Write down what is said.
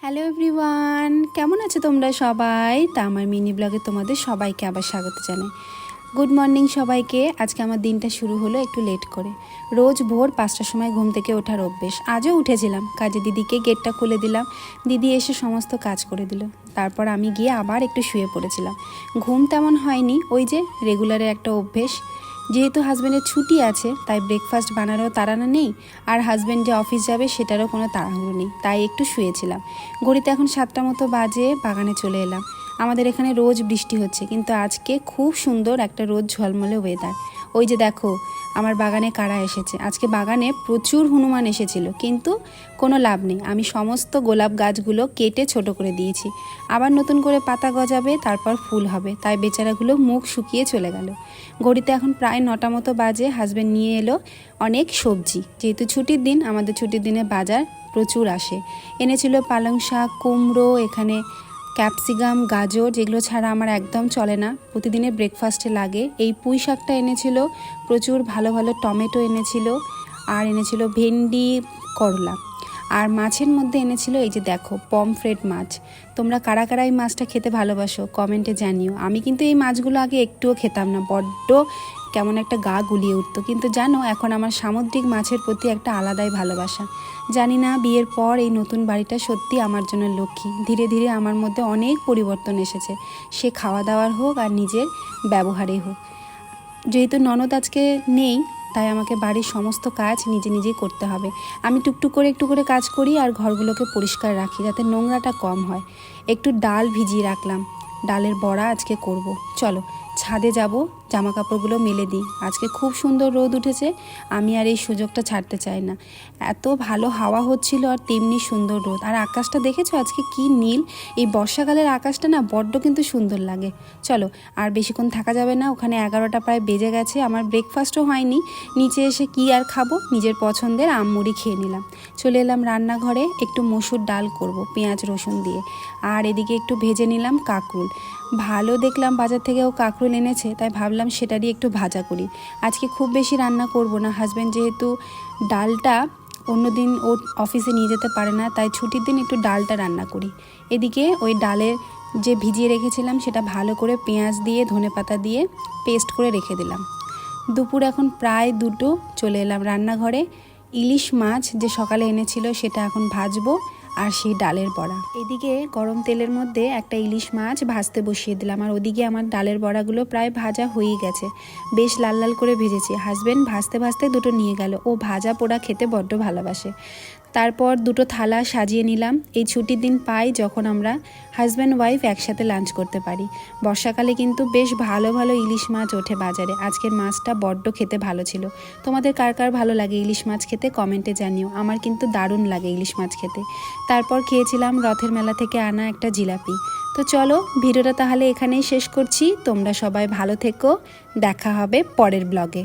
Hello everyone, কেমন আছো তোমরা সবাই? তা আমার মিনি ব্লগে তোমাদের সবাইকে আবার স্বাগত জানাই। গুড মর্নিং সবাইকে। আজকে আমার দিনটা শুরু হলো একটু লেট করে। রোজ ভোর 5টার সময় ঘুম থেকে ওঠার অভ্যেস। আজও উঠেছিলাম, কাজে দিদিকে গেটটা খুলে দিলাম। দিদি এসে সমস্ত কাজ করে দিল। তারপর আমি গিয়ে আবার একটু শুয়ে পড়েছিলাম। ঘুম তেমন হয়নি, ওই যে রেগুলারের একটা অভ্যেস। যেহেতু হাজব্যান্ডের ছুটি আছে তাই ব্রেকফাস্ট বানানোর তাড়ানো নেই, আর হাজব্যান্ড যে অফিস যাবে সেটারও কোনো তাড়াহুড়ো নেই, তাই একটু শুয়েছিলাম। ঘড়িতে এখন 7টা মতো বাজে, বাগানে চলে এলাম। আমাদের এখানে রোজ বৃষ্টি হচ্ছে, কিন্তু আজকে খুব সুন্দর একটা রোদ ঝলমলে ওয়েদার। ওই যে দেখো আমার বাগানে কারা এসেছে। আজকে বাগানে প্রচুর হনুমান এসেছিল, কিন্তু কোনো লাভ নেই। আমি সমস্ত গোলাপ গাছগুলো কেটে ছোট করে দিয়েছি। আবার নতুন করে পাতা গজাবে, তারপর ফুল হবে, তাই বেচারাগুলো মুখ শুকিয়ে চলে গেল। ঘড়িতে এখন প্রায় 9টা মতো বাজে। হাজব্যান্ড নিয়ে এলো অনেক সবজি। যেহেতু ছুটির দিন, আমাদের ছুটির দিনে বাজার প্রচুর আসে। এনেছিল পালং শাক, কুমড়ো, এখানে ক্যাপসিকাম, গাজর, যেগুলো ছাড়া আমার একদম চলে না, প্রতিদিনের ব্রেকফাস্টে লাগে। এই পুঁই শাকটা এনেছিল, প্রচুর ভালো ভালো টমেটো এনেছিল, আর এনেছিল ভেন্ডি, করলা। আর মাছের মধ্যে এনেছিল এই যে দেখো পমফ্রেট মাছ। তোমরা কারা কারা এই মাছটা খেতে ভালোবাসো কমেন্টে জানিও। আমি কিন্তু এই মাছগুলো আগে একটুও খেতাম না, বড্ড কেমন একটা গা গুলিয়ে উঠতো, কিন্তু জানো এখন আমার সামুদ্রিক মাছের প্রতি একটা আলাদাই ভালোবাসা। জানি না বিয়ের পর এই নতুন বাড়িটা সত্যি আমার জন্য লক্ষ্মী। ধীরে ধীরে আমার মধ্যে অনেক পরিবর্তন এসেছে, সে খাওয়া দাওয়ার হোক আর নিজের ব্যবহারেই হোক। যেহেতু ননদ আজকে নেই, তাই আমাকে বাড়ির সমস্ত কাজ নিজে নিজেই করতে হবে। আমি টুকটুক করে একটু করে কাজ করি আর ঘরগুলোকে পরিষ্কার রাখি, যাতে নোংরাটা কম হয়। একটু ডাল ভিজিয়ে রাখলাম, ডালের বড়া আজকে করব। চলো ছাদে যাব, জামা কাপড়গুলো মেলে দিই। আজকে খুব সুন্দর রোদ উঠেছে, আমি আর এই সুযোগটা ছাড়তে চাই না। এত ভালো হাওয়া হচ্ছিল আর তেমনি সুন্দর রোদ। আর আকাশটা দেখেছো আজকে কি নীল। এই বর্ষাকালের আকাশটা না বড্ড কিন্তু সুন্দর লাগে। চলো আর বেশিক্ষণ থাকা যাবে না, ওখানে 11টা প্রায় বেজে গেছে। আমার ব্রেকফাস্টও হয়নি। নিচে এসে কি আর খাবো, নিজের পছন্দের আমমুড়ি খেয়ে নিলাম। চলে এলাম রান্নাঘরে, একটু মসুর ডাল করব পেঁয়াজ রসুন দিয়ে। আর এদিকে একটু ভেজে নিলাম কাঁকরুল। ভালো দেখলাম বাজার থেকেও কাঁকরুল এনেছে, তাই ভাবলাম সেটারই একটু ভাজা করি। আজকে খুব বেশি রান্না করব না, হাজব্যান্ড যেহেতু ডালটা অন্যদিন ও অফিসে নিয়ে যেতে পারে না, তাই ছুটির দিন একটু ডালটা রান্না করি। এদিকে ওই ডালের যে ভিজিয়ে রেখেছিলাম সেটা ভালো করে পেঁয়াজ দিয়ে ধনেপাতা দিয়ে পেস্ট করে রেখে দিলাম। দুপুর এখন প্রায় 2টো, চলে এলাম রান্নাঘরে। ইলিশ মাছ যে সকালে এনেছিল সেটা এখন ভাজবো, আর সেই ডালের বড়া। এদিকে গরম তেলের মধ্যে একটা ইলিশ মাছ ভাজতে বসিয়ে দিলাম, আর ওদিকে আমার ডালের বড়াগুলো প্রায় ভাজা হয়েই গেছে। বেশ লাল লাল করে ভেজেছি। হাজব্যান্ড ভাজতে ভাজতে 2টো নিয়ে গেল, ও ভাজা পোড়া খেতে বড্ড ভালোবাসে। তারপর 2টো থালা সাজিয়ে নিলাম। এই ছুটির দিন পাই যখন আমরা হাজব্যান্ড ওয়াইফ একসাথে লাঞ্চ করতে পারি। বর্ষাকালে কিন্তু বেশ ভালো ভালো ইলিশ মাছ ওঠে বাজারে। আজকের মাছটা বড্ড খেতে ভালো ছিল। তোমাদের কার কার ভালো লাগে ইলিশ মাছ খেতে কমেন্টে জানিও। আমার কিন্তু দারুণ লাগে ইলিশ মাছ খেতে। তারপর খেয়েছিলাম রথের মেলা থেকে আনা একটা জিলাপি। তো চলো ভিডিওটা তাহলে এখানেই শেষ করছি। তোমরা সবাই ভালো থেকো, দেখা হবে পরের ব্লগে।